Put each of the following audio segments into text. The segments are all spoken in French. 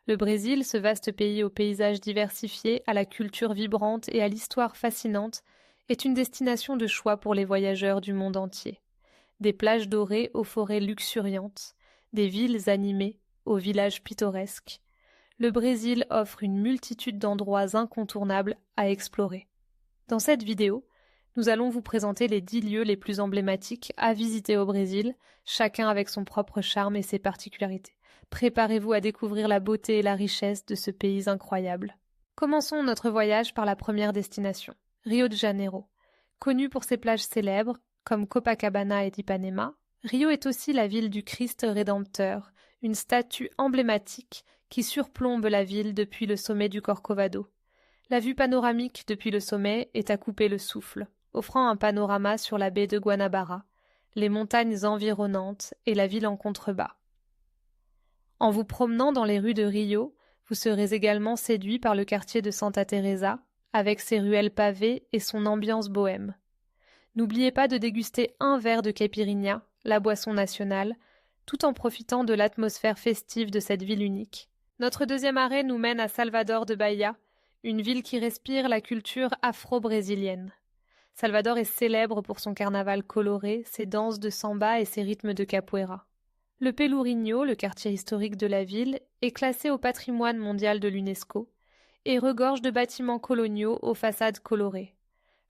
Le Brésil, ce vaste pays aux paysages diversifiés, à la culture vibrante et à l'histoire fascinante, est une destination de choix pour les voyageurs du monde entier. Des plages dorées aux forêts luxuriantes, des villes animées aux villages pittoresques, le Brésil offre une multitude d'endroits incontournables à explorer. Dans cette vidéo, nous allons vous présenter les 10 lieux les plus emblématiques à visiter au Brésil, chacun avec son propre charme et ses particularités. Préparez-vous à découvrir la beauté et la richesse de ce pays incroyable. Commençons notre voyage par la première destination, Rio de Janeiro. Connue pour ses plages célèbres, comme Copacabana et Ipanema, Rio est aussi la ville du Christ Rédempteur, une statue emblématique qui surplombe la ville depuis le sommet du Corcovado. La vue panoramique depuis le sommet est à couper le souffle, offrant un panorama sur la baie de Guanabara, les montagnes environnantes et la ville en contrebas. En vous promenant dans les rues de Rio, vous serez également séduit par le quartier de Santa Teresa, avec ses ruelles pavées et son ambiance bohème. N'oubliez pas de déguster un verre de caipirinha, la boisson nationale, tout en profitant de l'atmosphère festive de cette ville unique. Notre deuxième arrêt nous mène à Salvador de Bahia, une ville qui respire la culture afro-brésilienne. Salvador est célèbre pour son carnaval coloré, ses danses de samba et ses rythmes de capoeira. Le Pelourinho, le quartier historique de la ville, est classé au patrimoine mondial de l'UNESCO et regorge de bâtiments coloniaux aux façades colorées.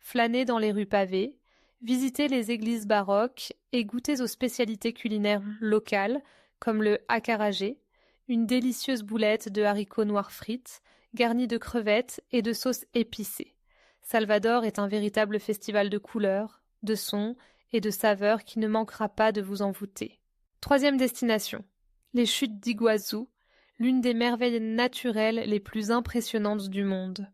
Flânez dans les rues pavées, visitez les églises baroques et goûtez aux spécialités culinaires locales comme le acarajé, une délicieuse boulette de haricots noirs frites, garnie de crevettes et de sauces épicées. Salvador est un véritable festival de couleurs, de sons et de saveurs qui ne manquera pas de vous envoûter. Troisième destination, les chutes d'Iguazu, l'une des merveilles naturelles les plus impressionnantes du monde.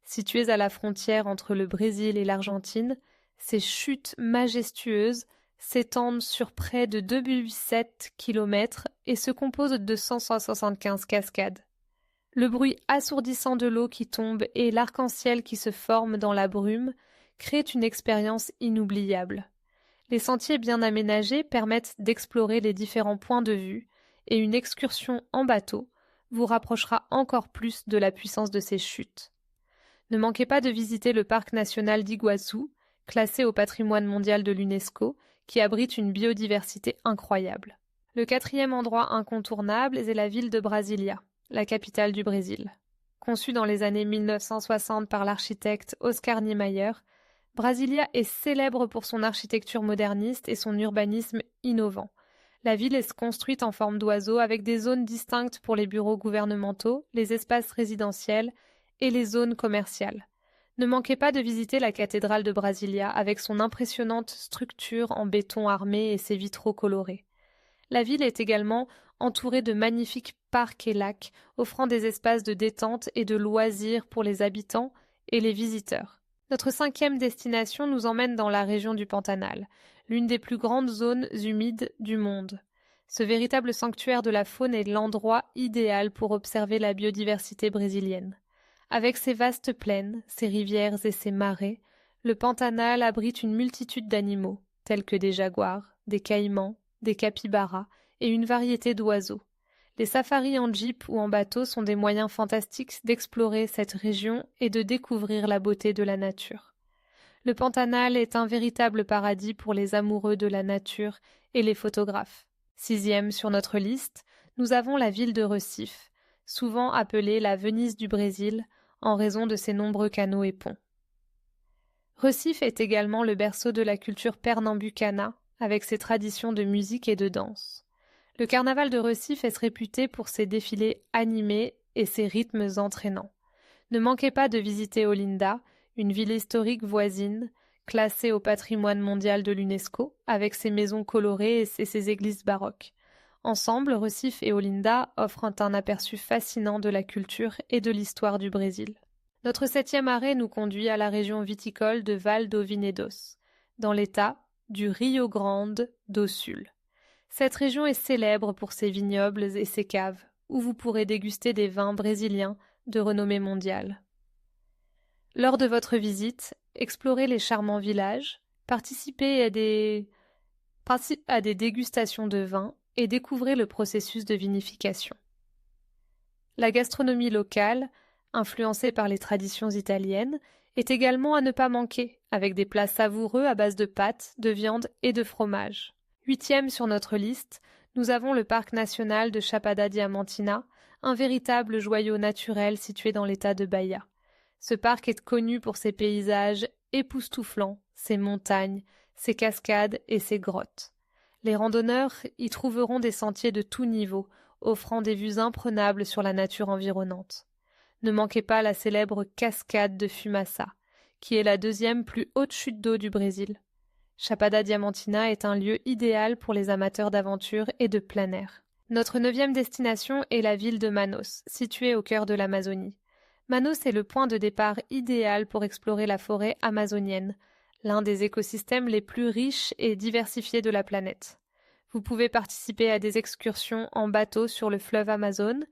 Situées à la frontière entre le Brésil et l'Argentine, ces chutes majestueuses s'étendent sur près de 2,7 km et se composent de 175 cascades. Le bruit assourdissant de l'eau qui tombe et l'arc-en-ciel qui se forme dans la brume créent une expérience inoubliable. Les sentiers bien aménagés permettent d'explorer les différents points de vue et une excursion en bateau vous rapprochera encore plus de la puissance de ces chutes. Ne manquez pas de visiter le parc national d'Iguazu, classé au patrimoine mondial de l'UNESCO, qui abrite une biodiversité incroyable. Le quatrième endroit incontournable est la ville de Brasilia, la capitale du Brésil. Conçue dans les années 1960 par l'architecte Oscar Niemeyer, Brasilia est célèbre pour son architecture moderniste et son urbanisme innovant. La ville est construite en forme d'oiseau avec des zones distinctes pour les bureaux gouvernementaux, les espaces résidentiels et les zones commerciales. Ne manquez pas de visiter la cathédrale de Brasilia avec son impressionnante structure en béton armé et ses vitraux colorés. La ville est également entourée de magnifiques parcs et lacs, offrant des espaces de détente et de loisirs pour les habitants et les visiteurs. Notre cinquième destination nous emmène dans la région du Pantanal, l'une des plus grandes zones humides du monde. Ce véritable sanctuaire de la faune est l'endroit idéal pour observer la biodiversité brésilienne. Avec ses vastes plaines, ses rivières et ses marais, le Pantanal abrite une multitude d'animaux, tels que des jaguars, des caïmans, des capybaras et une variété d'oiseaux. Les safaris en jeep ou en bateau sont des moyens fantastiques d'explorer cette région et de découvrir la beauté de la nature. Le Pantanal est un véritable paradis pour les amoureux de la nature et les photographes. Sixième sur notre liste, nous avons la ville de Recife, souvent appelée la Venise du Brésil, en raison de ses nombreux canaux et ponts. Recife est également le berceau de la culture pernambucana, avec ses traditions de musique et de danse. Le carnaval de Recife est réputé pour ses défilés animés et ses rythmes entraînants. Ne manquez pas de visiter Olinda, une ville historique voisine, classée au patrimoine mondial de l'UNESCO, avec ses maisons colorées et ses églises baroques. Ensemble, Recife et Olinda offrent un aperçu fascinant de la culture et de l'histoire du Brésil. Notre septième arrêt nous conduit à la région viticole de Val do Vinedos, dans l'état du Rio Grande do Sul. Cette région est célèbre pour ses vignobles et ses caves, où vous pourrez déguster des vins brésiliens de renommée mondiale. Lors de votre visite, explorez les charmants villages, participez à des dégustations de vins et découvrez le processus de vinification. La gastronomie locale, influencée par les traditions italiennes, est également à ne pas manquer, avec des plats savoureux à base de pâtes, de viande et de fromage. 8e sur notre liste, nous avons le parc national de Chapada Diamantina, un véritable joyau naturel situé dans l'état de Bahia. Ce parc est connu pour ses paysages époustouflants, ses montagnes, ses cascades et ses grottes. Les randonneurs y trouveront des sentiers de tout niveau, offrant des vues imprenables sur la nature environnante. Ne manquez pas la célèbre cascade de Fumaça, qui est la 2e plus haute chute d'eau du Brésil. Chapada Diamantina est un lieu idéal pour les amateurs d'aventure et de plein air. Notre 9e destination est la ville de Manaus, située au cœur de l'Amazonie. Manaus est le point de départ idéal pour explorer la forêt amazonienne, l'un des écosystèmes les plus riches et diversifiés de la planète. Vous pouvez participer à des excursions en bateau sur le fleuve Amazone,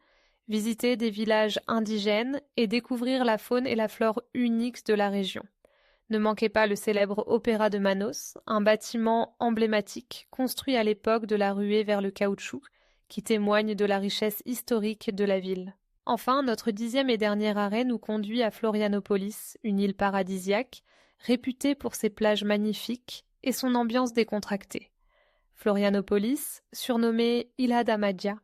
visiter des villages indigènes et découvrir la faune et la flore uniques de la région. Ne manquez pas le célèbre Opéra de Manaus, un bâtiment emblématique construit à l'époque de la ruée vers le caoutchouc, qui témoigne de la richesse historique de la ville. Enfin, notre 10e et dernier arrêt nous conduit à Florianopolis, une île paradisiaque, réputée pour ses plages magnifiques et son ambiance décontractée. Florianopolis, surnommée Ilha da Magia,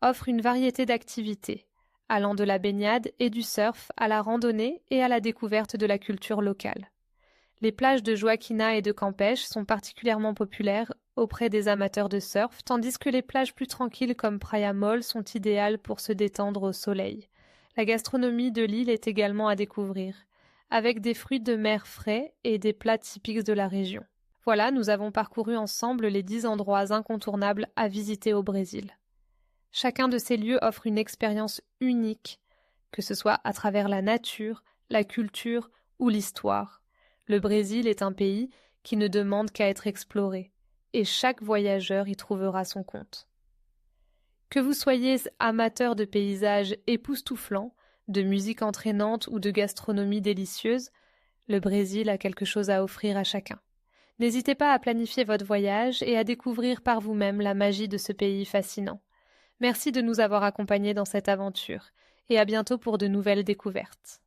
offre une variété d'activités, allant de la baignade et du surf à la randonnée et à la découverte de la culture locale. Les plages de Joaquina et de Campeche sont particulièrement populaires auprès des amateurs de surf, tandis que les plages plus tranquilles comme Praia Mole sont idéales pour se détendre au soleil. La gastronomie de l'île est également à découvrir, avec des fruits de mer frais et des plats typiques de la région. Voilà, nous avons parcouru ensemble les 10 endroits incontournables à visiter au Brésil. Chacun de ces lieux offre une expérience unique, que ce soit à travers la nature, la culture ou l'histoire. Le Brésil est un pays qui ne demande qu'à être exploré, et chaque voyageur y trouvera son compte. Que vous soyez amateur de paysages époustouflants, de musique entraînante ou de gastronomie délicieuse, le Brésil a quelque chose à offrir à chacun. N'hésitez pas à planifier votre voyage et à découvrir par vous-même la magie de ce pays fascinant. Merci de nous avoir accompagnés dans cette aventure, et à bientôt pour de nouvelles découvertes.